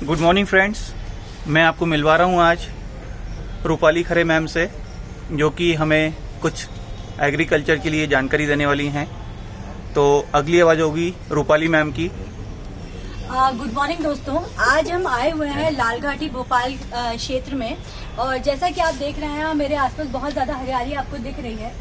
Good morning friends, मैं आपको मिलवा रहा हूँ आज रूपाली खरे मैम से, जो कि हमें कुछ एग्रीकल्चर के लिए जानकारी देने वाली हैं। तो अगली आवाज़ होगी रूपाली मैम की। गुड मॉर्निंग दोस्तों, आज हम आए हुए हैं लालघाटी भोपाल क्षेत्र में। और जैसा कि आप देख रहे हैं, मेरे आसपास बहुत ज़्यादा हरियाली आपको दिख रही है।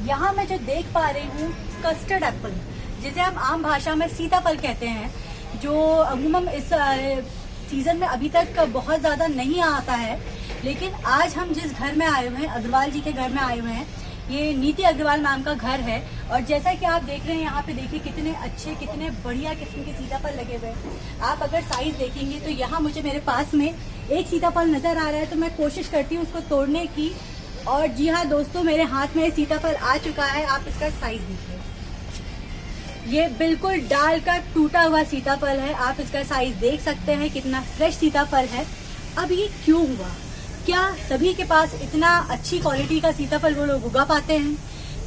यहाँ मैं जो देख पा रही हूँ कस्टर्ड एप्पल, जिसे हम आम भाषा में सीताफल कहते हैं, जो अमूमन इस सीजन में अभी तक बहुत ज़्यादा नहीं आता है। लेकिन आज हम जिस घर में आए हुए हैं, अग्रवाल जी के घर में आए हुए हैं, ये नीति अग्रवाल मैम का घर है। और जैसा कि आप देख रहे हैं, यहाँ पे देखिए कितने अच्छे, कितने बढ़िया किस्म के सीताफल लगे हुए हैं। आप अगर साइज देखेंगे तो यहाँ मुझे मेरे पास में एक सीताफल नजर आ रहा है, तो मैं कोशिश करती हूँ उसको तोड़ने की। और जी हाँ दोस्तों, मेरे हाथ में सीताफल आ चुका है। आप इसका साइज देखिए, ये बिल्कुल डाल का टूटा हुआ सीताफल है। आप इसका साइज देख सकते हैं, कितना फ्रेश सीताफल है। अब ये क्यों हुआ? क्या सभी के पास इतना अच्छी क्वालिटी का सीताफल वो लोग उगा पाते हैं?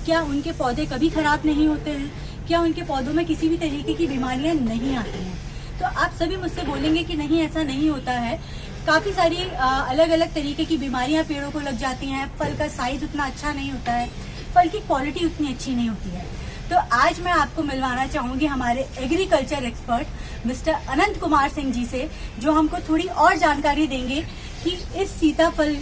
क्या उनके पौधे कभी खराब नहीं होते हैं? क्या उनके पौधों में किसी भी तरीके की बीमारियां नहीं आती हैं? तो आप सभी मुझसे बोलेंगे कि नहीं, ऐसा नहीं होता है। काफ़ी सारी अलग अलग तरीके की बीमारियां पेड़ों को लग जाती हैं। फल का साइज उतना अच्छा नहीं होता है, फल की क्वालिटी उतनी अच्छी नहीं होती है। तो आज मैं आपको मिलवाना चाहूंगी हमारे एग्रीकल्चर एक्सपर्ट मिस्टर अनंत कुमार सिंह जी से, जो हमको थोड़ी और जानकारी देंगे कि इस सीताफल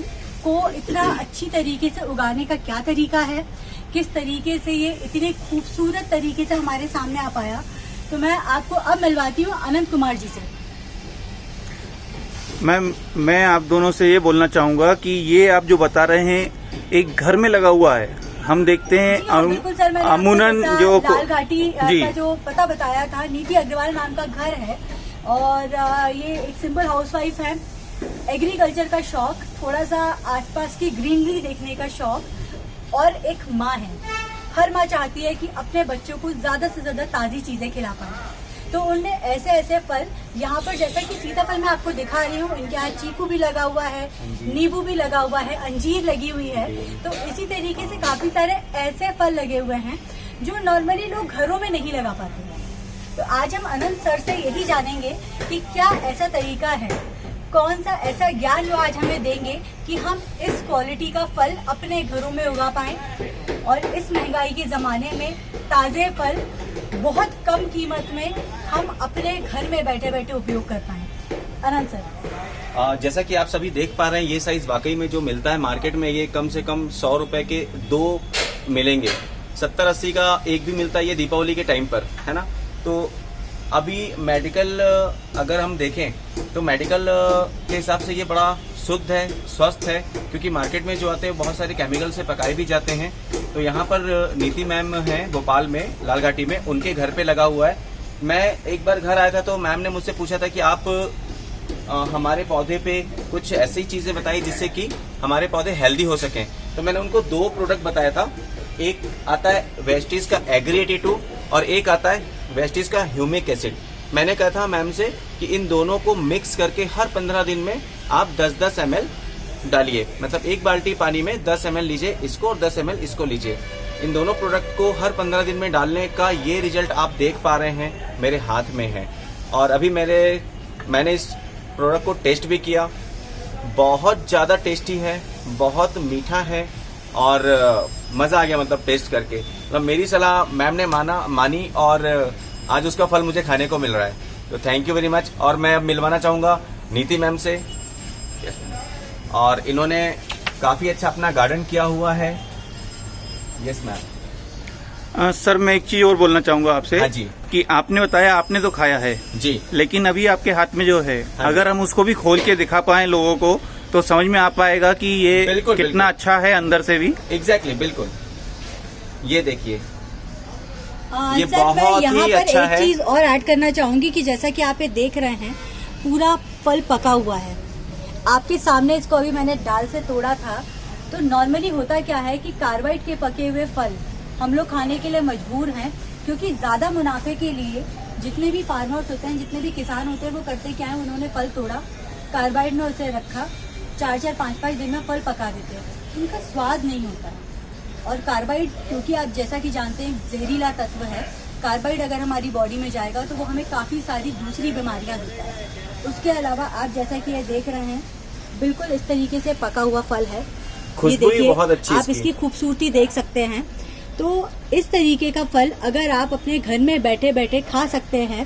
को इतना अच्छी तरीके से उगाने का क्या तरीका है, किस तरीके से ये इतने खूबसूरत तरीके से हमारे सामने आ पाया। तो मैं आपको अब मिलवाती हूँ अनंत कुमार जी से। मैम, मैं आप दोनों से ये बोलना चाहूँगा कि ये आप जो बता रहे हैं एक घर में लगा हुआ है। हम देखते हैं अमूनन जो लालघाटी का जो पता बताया था, नीति अग्रवाल नाम का घर है। और ये एक सिंपल हाउसवाइफ है। एग्रीकल्चर का शौक, थोड़ा सा आसपास की ग्रीनरी देखने का शौक, और एक माँ है। हर माँ चाहती है कि अपने बच्चों को ज्यादा से ज्यादा ताजी चीजें खिला पाए। तो उनने ऐसे ऐसे फल यहाँ पर, जैसा कि सीताफल मैं आपको दिखा रही हूँ, इनके यहाँ चीकू भी लगा हुआ है, नींबू भी लगा हुआ है, अंजीर लगी हुई है। तो इसी तरीके से काफी सारे ऐसे फल लगे हुए हैं जो नॉर्मली लोग घरों में नहीं लगा पाते हैं। तो आज हम अनंत सर से यही जानेंगे कि क्या ऐसा तरीका है, कौन सा ऐसा ज्ञान जो आज हमें देंगे कि हम इस क्वालिटी का फल अपने घरों में उगा पाएं, और इस महंगाई के जमाने में ताजे फल बहुत कम कीमत में हम अपने घर में बैठे बैठे उपयोग कर पाएं। अनंत सर, जैसा कि आप सभी देख पा रहे हैं, ये साइज वाकई में जो मिलता है मार्केट में, ये कम से कम 100 रुपए के 2 मिलेंगे। 70-80 का एक भी मिलता है, ये दीपावली के टाइम पर, है ना। तो अभी मेडिकल अगर हम देखें तो मेडिकल के हिसाब से ये बड़ा शुद्ध है, स्वस्थ है, क्योंकि मार्केट में जो आते हैं बहुत सारे केमिकल से पकाए भी जाते हैं। तो यहाँ पर नीति मैम हैं भोपाल में, लालघाटी में, उनके घर पे लगा हुआ है। मैं एक बार घर आया था तो मैम ने मुझसे पूछा था कि आप हमारे पौधे पे कुछ ऐसी चीजें बताई जिससे कि हमारे पौधे हेल्दी हो सकें। तो मैंने उनको 2 प्रोडक्ट बताया था। एक आता है वेस्टीज का एग्री 82 और एक आता है वेस्टीज का ह्यूमिक एसिड। मैंने कहा था मैम से कि इन दोनों को मिक्स करके हर 15 दिन में आप 10-10 ml डालिए, मतलब 1 बाल्टी पानी में 10 ml लीजिए इसको और 10 ml इसको लीजिए। इन दोनों प्रोडक्ट को हर 15 दिन में डालने का ये रिजल्ट आप देख पा रहे हैं, मेरे हाथ में है। और अभी मैंने इस प्रोडक्ट को टेस्ट भी किया, बहुत ज़्यादा टेस्टी है, बहुत मीठा है और मज़ा आ गया, मतलब टेस्ट करके। मतलब मेरी सलाह मैम ने मानी और आज उसका फल मुझे खाने को मिल रहा है। तो थैंक यू वेरी मच। और मैं अब मिलवाना चाहूँगा नीति मैम से। और इन्होंने काफ़ी अच्छा अपना गार्डन किया हुआ है। Yes ma'am. सर, मैं एक चीज और बोलना चाहूंगा आपसे। हाँ जी। कि आपने बताया आपने तो खाया है जी, लेकिन अभी आपके हाथ में जो है, हाँ, अगर हम उसको भी खोल के दिखा पाए लोगों को तो समझ में आ पाएगा कि ये बिल्कुल, कितना बिल्कुल अच्छा है अंदर से भी। एग्जैक्टली, बिल्कुल। ये देखिए, ये सर, बहुत मैं यहाँ ही पर अच्छा एक है। चीज और ऐड करना चाहूंगी कि जैसा कि आप ये देख रहे हैं, पूरा फल पका हुआ है आपके सामने। इसको अभी मैंने डाल से तोड़ा था। तो नॉर्मली होता क्या है कि कार्बाइड के पके हुए फल हम लोग खाने के लिए मजबूर हैं, क्योंकि ज्यादा मुनाफे के लिए जितने भी फार्मर्स होते हैं, जितने भी किसान होते हैं, वो करते क्या है, उन्होंने फल तोड़ा, कार्बाइड में उसे रखा, 4-4, 5-5 दिन में फल पका देते हैं। उनका स्वाद नहीं होता है। और कार्बाइड, क्योंकि आप जैसा कि जानते हैं जहरीला तत्व है, कार्बाइड अगर हमारी बॉडी में जाएगा तो वो हमें काफ़ी सारी दूसरी बीमारियां देता है। उसके अलावा आप जैसा कि ये देख रहे हैं, बिल्कुल इस तरीके से पका हुआ फल है। ये खुशबू ही देखिए, बहुत अच्छी आप इसकी खूबसूरती देख सकते हैं। तो इस तरीके का फल अगर आप अपने घर में बैठे बैठे खा सकते हैं,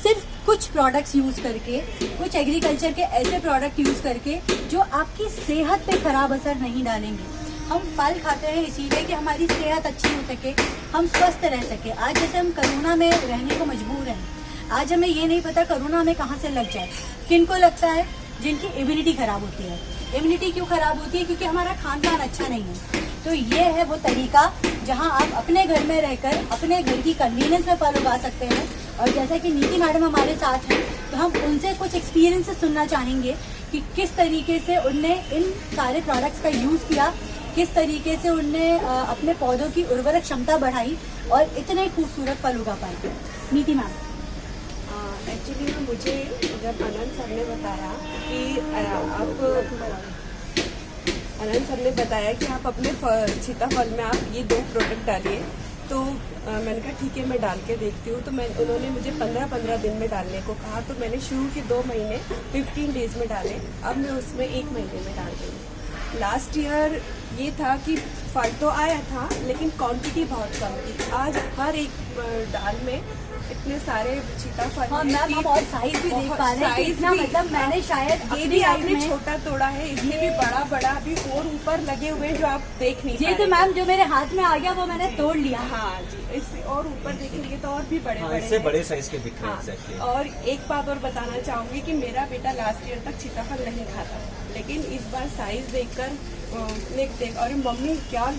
सिर्फ कुछ प्रोडक्ट्स यूज करके, कुछ एग्रीकल्चर के ऐसे प्रोडक्ट यूज करके जो आपकी सेहत पे खराब असर नहीं डालेंगे। हम फल खाते हैं इसीलिए कि हमारी सेहत अच्छी हो सके, हम स्वस्थ रह सके। आज जैसे हम कोरोना में रहने को मजबूर हैं, आज हमें ये नहीं पता कोरोना हमें कहाँ से लग जाए। किनको लगता है? जिनकी इम्यूनिटी खराब होती है। इम्यूनिटी क्यों खराब होती है? क्योंकि हमारा खान पान अच्छा नहीं है। तो ये है वो तरीका जहां आप अपने घर में रहकर अपने घर की कन्वीनियंस में फल उगा सकते हैं। और जैसा कि नीति मैडम हमारे साथ हैं, तो हम उनसे कुछ एक्सपीरियंस सुनना चाहेंगे कि किस तरीके से उनने इन सारे प्रोडक्ट्स का यूज किया, किस तरीके से उनने अपने पौधों की उर्वरक क्षमता बढ़ाई और इतने खूबसूरत फल उगा पाए। नीति मैम, एक्चुअली मुझे जब आनंद सर ने बताया कि आनंद सर ने बताया कि आप अपने सीताफल में आप ये 2 प्रोडक्ट डालिए, तो मैंने कहा ठीक है मैं डाल के देखती हूँ। तो उन्होंने मुझे 15-15 दिन में डालने को कहा, तो मैंने शुरू के 2 महीने 15 डेज में डाले। अब मैं उसमें 1 महीने में डाल रही हूँ। लास्ट ईयर ये था कि फल तो आया था लेकिन क्वांटिटी बहुत कम थी। आज हर एक डाल में इतने सारे सीताफल। हाँ मैम, हम और साइज भी देख पा रहे हैं कि इतना, मतलब मैंने शायद ये भी आपने छोटा तोड़ा है, इसमें भी बड़ा अभी और ऊपर लगे हुए जो आप देख नहीं ये तो मैम जो मेरे हाथ में आ गया वो मैंने तोड़ लिया। हाँ जी, इससे और ऊपर देखेंगे तो और भी बड़े इससे बड़े साइज के दिख रहे हैं। हाँ, एग्जैक्टली। और एक बात और बताना चाहूंगी कि मेरा बेटा लास्ट ईयर तक सीताफल नहीं खाता, लेकिन इस बार साइज देखकर और मम्मी क्या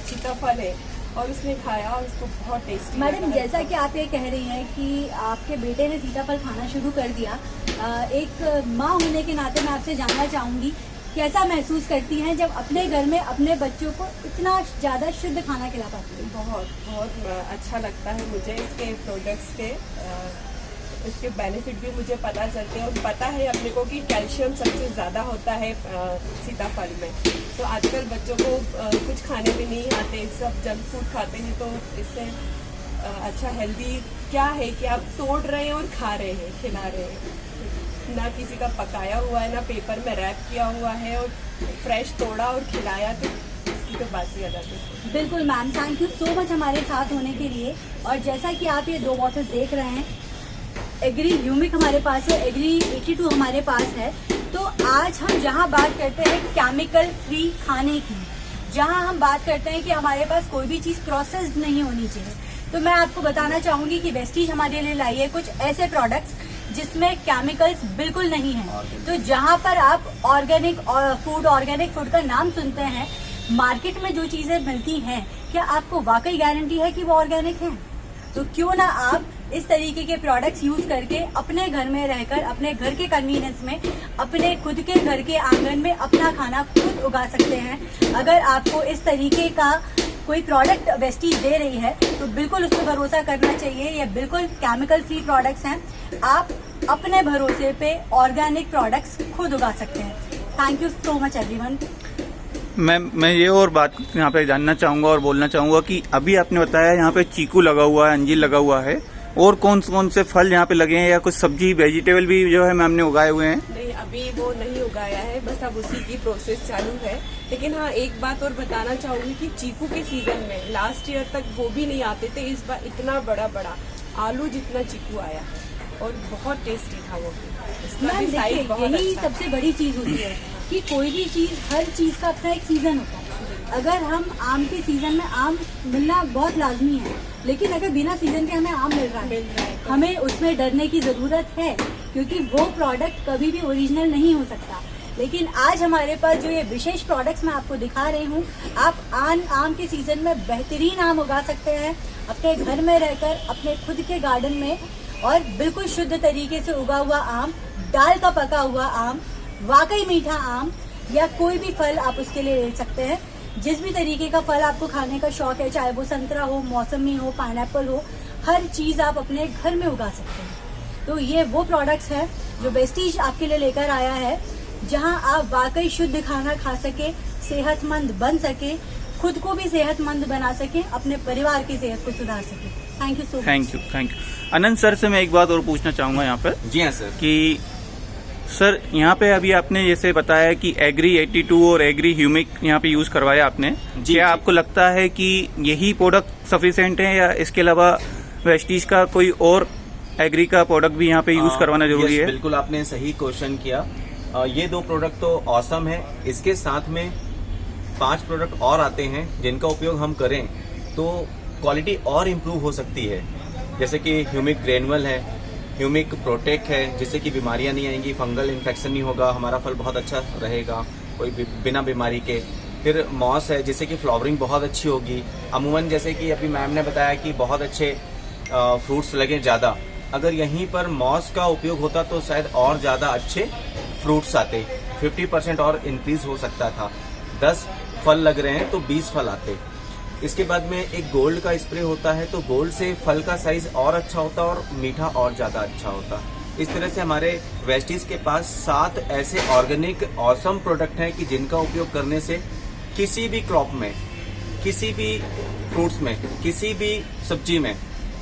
सीताफल है, और उसने खाया और उसको बहुत टेस्टी। मैडम जैसा कि आप ये कह रही हैं कि आपके बेटे ने सीताफल खाना शुरू कर दिया, एक माँ होने के नाते मैं आपसे जानना चाहूंगी कैसा महसूस करती हैं जब अपने घर में अपने बच्चों को इतना ज़्यादा शुद्ध खाना खिला पाती हैं? बहुत अच्छा लगता है मुझे इसके प्रोडक्ट्स के, इसके बेनिफिट भी मुझे पता चलते हैं। और पता है अपने को कि कैल्शियम सबसे ज़्यादा होता है सीताफल में। तो आजकल बच्चों को कुछ खाने में नहीं आते, सब जंक फूड खाते हैं। तो इससे अच्छा हेल्दी क्या है कि आप तोड़ रहे हैं और खा रहे हैं, खिला रहे हैं। ना किसी का पकाया हुआ है, ना पेपर में रैप किया हुआ है, और फ्रेश तोड़ा और खिलाया, तो इसकी तो बात ही अलग है। बिल्कुल ma'am, thank you so much हमारे साथ होने के लिए। और जैसा कि आप ये 2 बॉटल देख रहे हैं, एग्री ह्यूमिक हमारे पास है, एग्री 82 हमारे पास है। तो आज हम जहाँ बात करते हैं केमिकल फ्री खाने की, जहाँ हम बात करते हैं कि हमारे पास कोई भी चीज़ प्रोसेस्ड नहीं होनी चाहिए, तो मैं आपको बताना चाहूँगी कि वेस्टीज हमारे लिए लाई है कुछ ऐसे प्रोडक्ट्स जिसमें केमिकल्स बिल्कुल नहीं है। तो जहाँ पर आप ऑर्गेनिक फूड का नाम सुनते हैं, मार्केट में जो चीज़ें मिलती हैं, क्या आपको वाकई गारंटी है कि वो ऑर्गेनिक है? तो क्यों ना आप इस तरीके के प्रोडक्ट्स यूज करके अपने घर में रहकर अपने घर के कन्वीनियंस में अपने खुद के घर के आंगन में अपना खाना खुद उगा सकते हैं। अगर आपको इस तरीके का कोई प्रोडक्ट वेस्टीज दे रही है तो बिल्कुल उस पर भरोसा करना चाहिए। ये बिल्कुल केमिकल फ्री प्रोडक्ट्स हैं, आप अपने भरोसे पे ऑर्गेनिक प्रोडक्ट्स खुद उगा सकते हैं। Thank you so much everyone. मैं ये और बात यहाँ पे जानना चाहूंगा और बोलना चाहूंगा कि अभी आपने बताया यहाँ पे चीकू लगा हुआ है, अंजीर लगा हुआ है, और कौन कौन से फल यहाँ पे लगे हैं, या कुछ सब्जी वेजिटेबल भी जो है मैम ने उगाए हुए हैं? नहीं, अभी वो नहीं उगाया है, बस अब उसी की प्रोसेस चालू है। लेकिन हाँ, एक बात और बताना चाहूंगी कि चीकू के सीजन में लास्ट ईयर तक वो भी नहीं आते थे, इस बार इतना बड़ा आलू जितना चीकू आया और बहुत टेस्टी था वो। मैम देखिए, यही सबसे बड़ी चीज होती है कि कोई भी चीज, हर चीज का अपना एक सीजन होता है। अगर हम आम के सीजन में आम मिलना बहुत लाजमी है, लेकिन अगर बिना सीजन के हमें आम मिल रहा है तो हमें उसमें डरने की जरूरत है, क्योंकि वो प्रोडक्ट कभी भी ओरिजिनल नहीं हो सकता। लेकिन आज हमारे पास जो ये विशेष प्रोडक्ट्स मैं आपको दिखा रही हूँ, आप आम के सीजन में बेहतरीन आम उगा सकते हैं अपने घर में रहकर, अपने खुद के गार्डन में, और बिल्कुल शुद्ध तरीके से उगा हुआ आम, दाल का पका हुआ आम, वाकई मीठा आम, या कोई भी फल आप उसके लिए ले सकते हैं। जिस भी तरीके का फल आपको खाने का शौक है, चाहे वो संतरा हो, मौसमी हो, पाइनएप्पल हो, हर चीज आप अपने घर में उगा सकते हैं। तो ये वो प्रोडक्ट्स हैं जो वेस्टीज आपके लिए लेकर आया है, जहां आप वाकई शुद्ध खाना खा सके, सेहतमंद बन सके, खुद को भी सेहतमंद बना सके, अपने परिवार की सेहत को सुधार सके। Thank you so much. Thank you. Anant sir से मैं एक बात और पूछना चाहूंगा यहाँ पर जी हाँ सर। कि सर यहाँ पे अभी आपने जैसे बताया कि एग्री 82 और एग्री ह्यूमिक यहाँ पे यूज करवाया आपने, जी, क्या जी। आपको लगता है कि यही प्रोडक्ट सफिशिएंट है या इसके अलावा वेस्टीज का कोई और एग्री का प्रोडक्ट भी यहाँ पे यूज करवाना जरूरी यस, है? बिल्कुल आपने सही क्वेश्चन किया। ये 2 प्रोडक्ट तो ऑसम है। इसके साथ में 5 प्रोडक्ट और आते हैं जिनका उपयोग हम करें तो क्वालिटी और इम्प्रूव हो सकती है। जैसे कि ह्यूमिक ग्रेनुअल है, ह्यूमिक प्रोटेक है, जिससे कि बीमारियां नहीं आएंगी, फंगल इन्फेक्शन नहीं होगा, हमारा फल बहुत अच्छा रहेगा कोई बिना बीमारी के। फिर मॉस है जिससे कि फ्लावरिंग बहुत अच्छी होगी। अमूमन जैसे कि अभी मैम ने बताया कि बहुत अच्छे फ्रूट्स लगे ज़्यादा, अगर यहीं पर मॉस का उपयोग होता तो शायद और ज़्यादा अच्छे फ्रूट्स आते, 50% और इंक्रीज हो सकता था। 10 फल लग रहे हैं तो 20 फल आते। इसके बाद में एक गोल्ड का स्प्रे होता है तो गोल्ड से फल का साइज और अच्छा होता और मीठा और ज़्यादा अच्छा होता। इस तरह से हमारे वेस्टीज के पास 7 ऐसे ऑर्गेनिक ऑसम प्रोडक्ट हैं कि जिनका उपयोग करने से किसी भी क्रॉप में, किसी भी फ्रूट्स में, किसी भी सब्जी में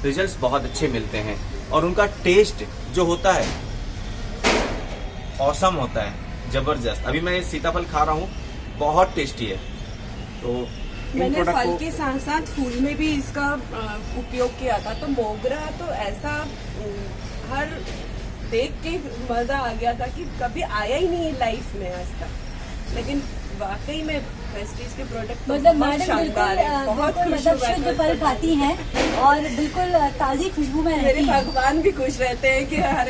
रिजल्ट्स बहुत अच्छे मिलते हैं और उनका टेस्ट जो होता है ऑसम होता है, जबरदस्त। अभी मैं सीताफल खा रहा हूँ, बहुत टेस्टी है। तो मैंने फल के साथ साथ फूल में भी इसका उपयोग किया था, तो मोगरा तो ऐसा हर देख के मजा आ गया था कि कभी आया ही नहीं लाइफ में आज तक। लेकिन वाकई में वेस्टीज के प्रोडक्ट मतलब मैडम बिल्कुल मतलब शुद्ध फल खाती हैं और बिल्कुल ताजी खुशबू में मेरे रहती हैं। भगवान भी खुश रहते हैं कि हर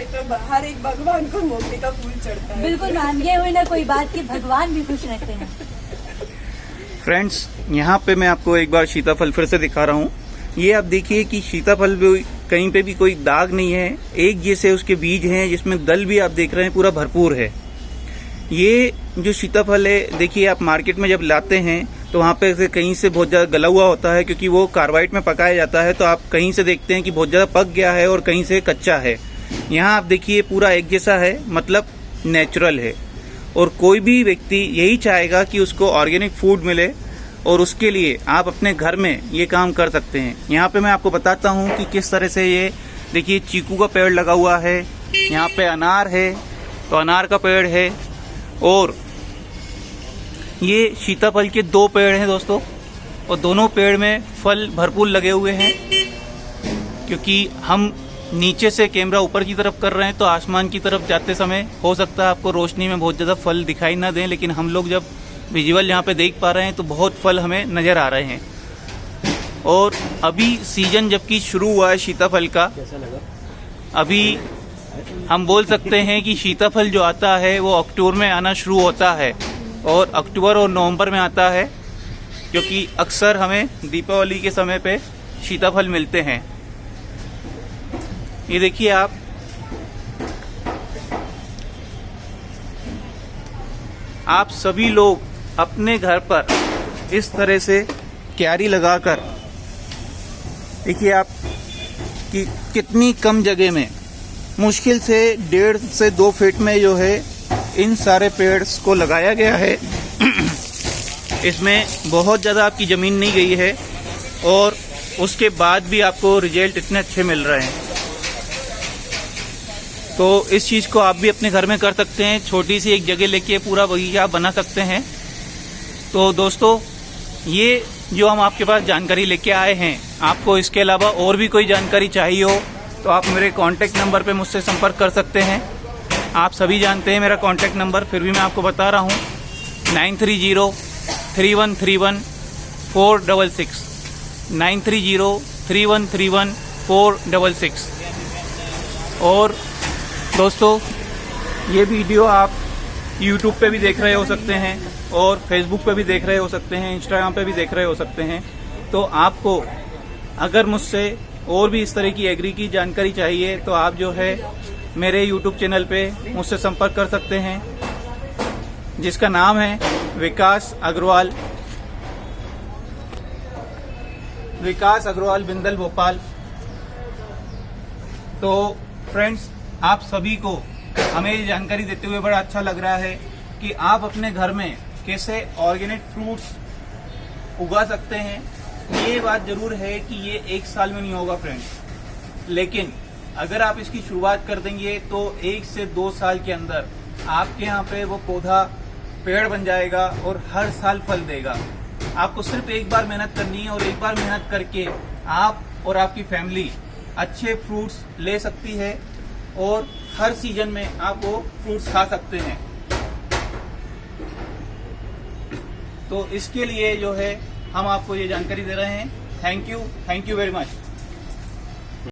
एक भगवान को मोगरे का फूल चढ़ता है। बिल्कुल मैम, ये हुई ना कोई बात कि भगवान भी खुश रहते हैं। फ्रेंड्स, यहाँ पे मैं आपको एक बार सीताफल फिर से दिखा रहा हूँ। ये आप देखिए कि सीताफल भी कहीं पे भी कोई दाग नहीं है, एक जैसे उसके बीज हैं, जिसमें दल भी आप देख रहे हैं पूरा भरपूर है। ये जो सीताफल है, देखिए आप मार्केट में जब लाते हैं तो वहाँ पे से कहीं से बहुत ज़्यादा गला हुआ होता है, क्योंकि वो कार्बाइड में पकाया जाता है, तो आप कहीं से देखते हैं कि बहुत ज़्यादा पक गया है और कहीं से कच्चा है। यहाँ आप देखिए पूरा एक जैसा है, मतलब नेचुरल है। और कोई भी व्यक्ति यही चाहेगा कि उसको ऑर्गेनिक फूड मिले, और उसके लिए आप अपने घर में ये काम कर सकते हैं। यहाँ पे मैं आपको बताता हूँ कि किस तरह से ये देखिए चीकू का पेड़ लगा हुआ है, यहाँ पे अनार है तो अनार का पेड़ है, और ये सीताफल के 2 पेड़ हैं दोस्तों, और दोनों पेड़ में फल भरपूर लगे हुए हैं। क्योंकि हम नीचे से कैमरा ऊपर की तरफ कर रहे हैं तो आसमान की तरफ जाते समय हो सकता है आपको रोशनी में बहुत ज़्यादा फल दिखाई ना दें, लेकिन हम लोग जब विजुअल यहाँ पे देख पा रहे हैं तो बहुत फल हमें नज़र आ रहे हैं। और अभी सीजन जबकि शुरू हुआ है सीताफल का, कैसा लगा? अभी हम बोल सकते हैं कि सीताफल जो आता है वो अक्टूबर में आना शुरू होता है, और अक्टूबर और नवंबर में आता है, क्योंकि अक्सर हमें दीपावली के समय पे सीताफल मिलते हैं। ये देखिए आप सभी लोग अपने घर पर इस तरह से क्यारी लगाकर देखिए आप कि कितनी कम जगह में, मुश्किल से 1.5 से 2 फीट में जो है इन सारे पेड़ को लगाया गया है। इसमें बहुत ज़्यादा आपकी ज़मीन नहीं गई है, और उसके बाद भी आपको रिजल्ट इतने अच्छे मिल रहे हैं। तो इस चीज़ को आप भी अपने घर में कर सकते हैं। छोटी सी एक जगह लेके पूरा बगीचा आप बना सकते हैं। तो दोस्तों, ये जो हम आपके पास जानकारी लेके आए हैं, आपको इसके अलावा और भी कोई जानकारी चाहिए हो तो आप मेरे कांटेक्ट नंबर पे मुझसे संपर्क कर सकते हैं। आप सभी जानते हैं मेरा कांटेक्ट नंबर, फिर भी मैं आपको बता रहा हूँ, 9303131466 9303131466। और दोस्तों, ये वीडियो आप YouTube पे भी देख रहे हो सकते हैं, और Facebook पे भी देख रहे हो सकते हैं, Instagram पे भी देख रहे हो सकते हैं। तो आपको अगर मुझसे और भी इस तरह की एग्री की जानकारी चाहिए तो आप जो है मेरे YouTube चैनल पे मुझसे संपर्क कर सकते हैं, जिसका नाम है विकास अग्रवाल बिंदल भोपाल। तो फ्रेंड्स, आप सभी को हमें ये जानकारी देते हुए बड़ा अच्छा लग रहा है कि आप अपने घर में कैसे ऑर्गेनिक फ्रूट्स उगा सकते हैं, ये बात जरूर है कि ये 1 साल में नहीं होगा फ्रेंड्स, लेकिन अगर आप इसकी शुरुआत कर देंगे तो 1 से 2 साल के अंदर आपके यहाँ पे वो पौधा पेड़ बन जाएगा और हर साल फल देगा। आपको सिर्फ एक बार मेहनत करनी है और एक बार मेहनत करके आप और आपकी फैमिली अच्छे फ्रूट्स ले सकती है और हर सीजन में आप वो फ्रूट्स खा सकते हैं। तो इसके लिए जो है हम आपको ये जानकारी दे रहे हैं। Thank you very much.